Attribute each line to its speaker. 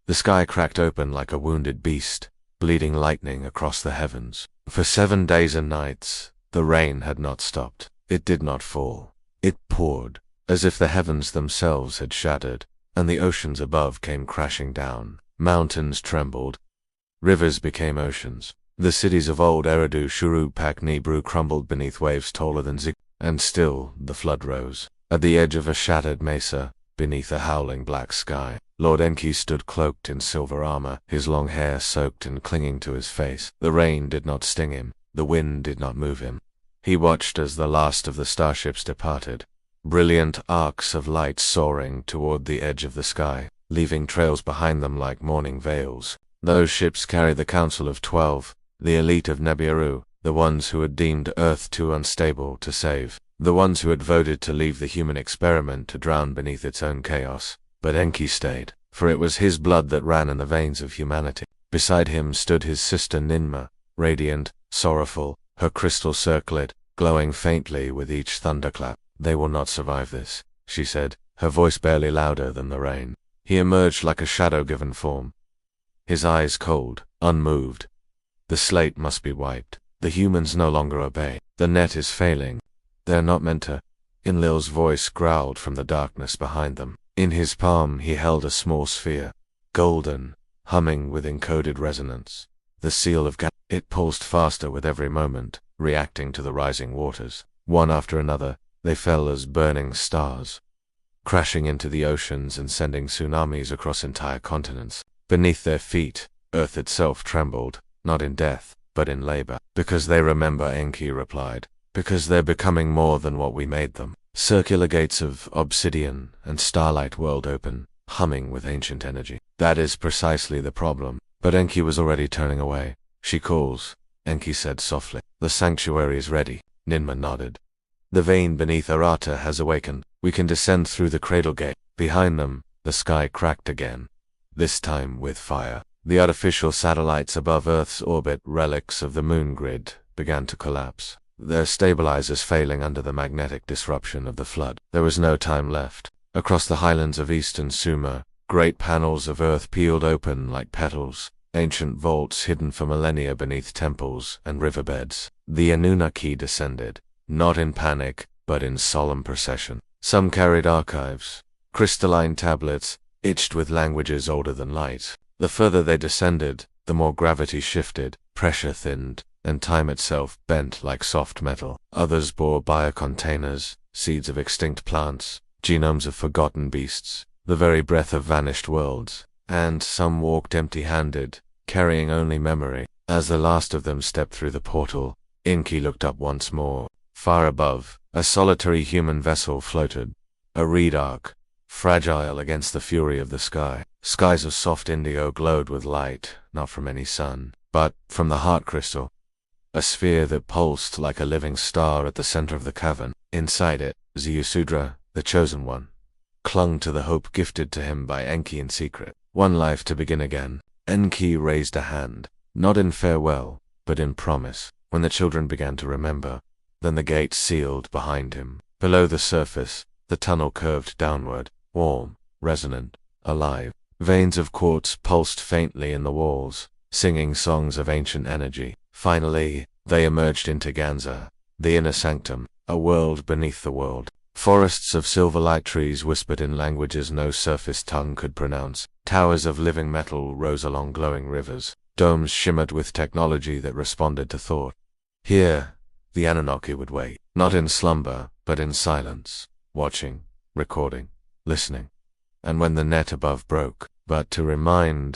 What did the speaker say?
Speaker 1: The sky cracked open like a wounded beast, bleeding lightning across the heavens. For 7 days and nights, the rain had not stopped. It did not fall. It poured, as if the heavens themselves had shattered, and the oceans above came crashing down. Mountains trembled. Rivers became oceans. The cities of old Eridu, Shuruppak, Nibru crumbled beneath waves taller than Zig, and still the flood rose. At the edge of a shattered mesa, beneath a howling black sky, Lord Enki stood cloaked in silver armor, his long hair soaked and clinging to his face. The rain did not sting him. The wind did not move him. He watched as the last of the starships departed, brilliant arcs of light soaring toward the edge of the sky, leaving trails behind them like morning veils. Those ships carried the Council of 12, the elite of Nebiaru, the ones who had deemed Earth too unstable to save, the ones who had voted to leave the human experiment to drown beneath its own chaos. But Enki stayed, for it was his blood that ran in the veins of humanity. Beside him stood his sister Ninmah, radiant, sorrowful, her crystal circlet glowing faintly with each thunderclap. "They will not survive this," she said, her voice barely louder than the rain. He emerged like a shadow-given form, his eyes cold, unmoved. The slate must be wiped. The humans no longer obey. The net is failing. They're not meant to. Enlil's voice growled from the darkness behind them. In his palm he held a small sphere, golden, humming with encoded resonance. The seal of It pulsed faster with every moment, reacting to the rising waters. One after another, they fell as burning stars, crashing into the oceans and sending tsunamis across entire continents. Beneath their feet, Earth itself trembled, not in death, but in labor. "Because they remember," Enki replied. "Because they're becoming more than what we made them." Circular gates of obsidian and starlight whirled open, humming with ancient energy. "That is precisely the problem." But Enki was already turning away. "She calls," Enki said softly. "The sanctuary is ready." Ninmah nodded. "The vein beneath Arata has awakened. We can descend through the cradle gate." Behind them, the sky cracked again, this time with fire. The artificial satellites above Earth's orbit, relics of the moon grid, began to collapse, their stabilizers failing under the magnetic disruption of the flood. There was no time left. Across the highlands of eastern Sumer, great panels of earth peeled open like petals, ancient vaults hidden for millennia beneath temples and riverbeds. The Anunnaki descended, not in panic, but in solemn procession. Some carried archives, crystalline tablets, etched with languages older than light. The further they descended, the more gravity shifted, pressure thinned, and time itself bent like soft metal. Others bore biocontainers, seeds of extinct plants, genomes of forgotten beasts, the very breath of vanished worlds. And some walked empty-handed, carrying only memory. As the last of them stepped through the portal, Enki looked up once more. Far above, a solitary human vessel floated, a reed arc, fragile against the fury of the sky. Skies of soft indigo glowed with light, not from any sun, but from the heart crystal, a sphere that pulsed like a living star at the center of the cavern. Inside it, Ziusudra, the chosen one, clung to the hope gifted to him by Enki in secret. One life to begin again. Enki raised a hand, not in farewell, but in promise. When the children began to remember, then the gate sealed behind him. Below the surface, the tunnel curved downward, warm, resonant, alive. Veins of quartz pulsed faintly in the walls, singing songs of ancient energy. Finally, they emerged into Ganza, the inner sanctum, a world beneath the world. Forests of silver light trees whispered in languages no surface tongue could pronounce. Towers of living metal rose along glowing rivers. Domes shimmered with technology that responded to thought. Here, the Anunnaki would wait, not in slumber, but in silence, watching, recording, listening. And when the net above broke, but to remind